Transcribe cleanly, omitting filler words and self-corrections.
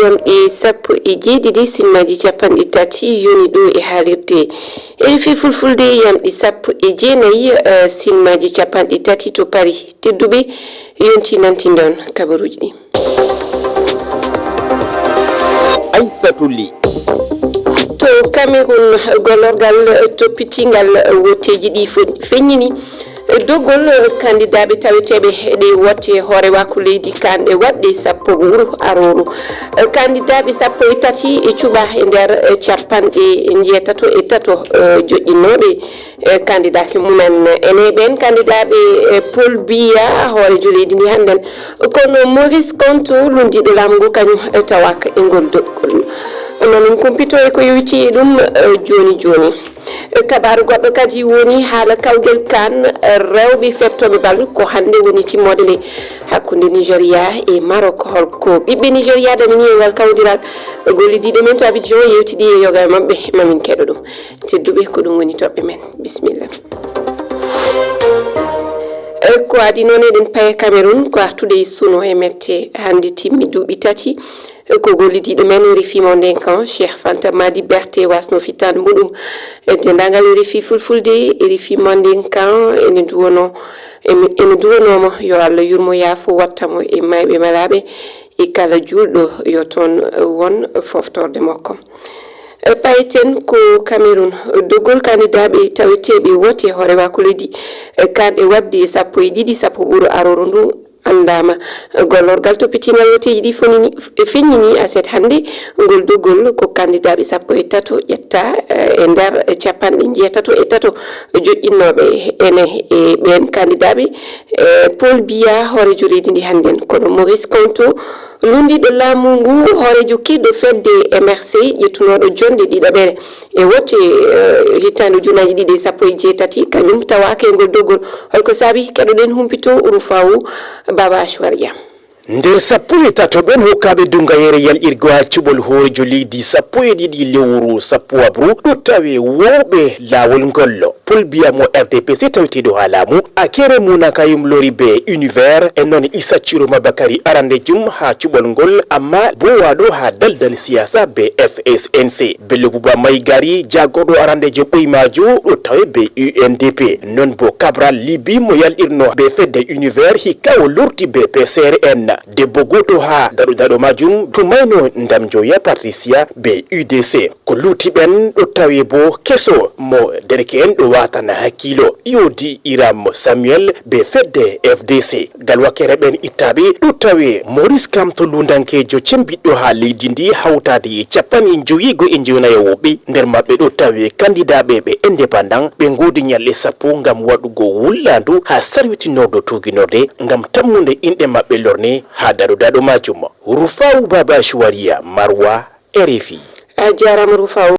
yamɗe sappo e jeeɗiɗi simmaji capanɗe tati yoni ɗo e haalirde RFI fulfulde yamɗe sappo e jeenayi simmaji capanɗe tati to paari tedduɓe yonti nantinde on kabaruji ɗi. Aissatou Ly. To Cameroun golorgal toppitingal woteji ɗi feññini dogol candidat ɓe taweteɓe ɗe wotte hoore wakku leydi kanɗe waɗɗe sappo wuro aroru candidat ɓe sappo e tati e cuɓa e nder capanɗe jeetato e tato joƴƴinnoɓe candidat mumen ene ɓen candidat ɓe Paul Biya hoorejo leydi ndi hannden kono Maurice Kamto lundiɗo laamu ngu kañum tawaka e ngol doggol nonon kumpito e ko yowiti ɗum joni kabaru goɗɗo kadi woni haala kawgel kan rewɓe feftoɓe ballu ko hande woni timmode nde hakkude Nigéria e Maroc holko ɓiɓɓe Nigéria ɗamini e ngal kawdiral gollidiɗo men to Abidjan yewtiɗi e yoga mabɓe mamin keɗo ɗum tedduɓe ko ɗum woni toɓɓe men bisimilla. Ko adi noon eɗen paye Cameroun ko artude e suno e mette hande timmi duuɓi tati ko gollidiɗo men RFI mo ndenkan Cheikh Fanta Madi Berté wasno fittande muɗum e dendagal RFI fulfulde RFI mo ndenkan ene duwonomo yo Allah yurmo yaafo wattamo e mayɓe malaɓe e kala julɗo yo toon won foftorde makko. Payeten ko Cameroun dogol candidat ɓe taweteɓe wote hoore wakku leydi kanɗe wadde sappo e ɗiɗi sappo ɓuuro aroru ndu andama gollorgal toppitingal woteji ɗi feññini aset hande ngol dogol ko candidat ɓe sappo e tato ƴetta e nder capanɗe jeetato e tato joƴƴinnoɓe ene e ɓen candidat ɓe Paul Biya hoorejo leydi ndi hannden kono Maurice Kamto lundiɗo laamu ngu hoorejo kiɗɗo fedde MRC ƴettunoɗo jonde ɗiɗaɓere e wotte hittande ujunaji ɗiɗi e sappo e jeetati kañum tawaka e ngol dogol holko saabi keɗoɗen humpito Rufawu Baba Ashwaria. nder sappo e tato ɓen hokkaɓe dungayere yalƴirgo ha cuɓol hoorejo leydi sappo e ɗiɗi lewru sappo abru ɗo tawe woɓe laawol ngollo Paul Biya mo RDPC tawiteɗo ha laamu akere muna kayum lori be univers e noon Issa Thiro Mabakary arande jum ha cuɓol ngol amma bo waɗo ha daldal siyasa be FSNC Bello Bouba Maigari jagorɗo arandejo ɓoymajo ɗo tawe be UNDP non bo Cabral Liby mo yalɗirno be fedde univers hikka o lorti be PCRN debbo goto ha daɗo majum tumayno ndam joya Patricia be UDC ko luti ɓen ɗo tawi bo keso mo derke'en ɗo watana hakkilo yodi Iram Samuel be fedde FDC galwakere ɓen ittaɓe ɗo tawi Maurice Kamto lundankejo cembiɗɗo ha leydi ndi hawtade e capanɗe joyigo e jeenayowoɓe nder mabɓe ɗo tawi candidat ɓe indépendant ɓe godi ñalɗe sappo ngam waɗugo wullandu ha sarwitinoɗo tuginorde ngam tammude inɗe mabɓe lorne ha daɗo majum. Rufawu Baba Ashwaria Marwa RFI. A jarama Rufawu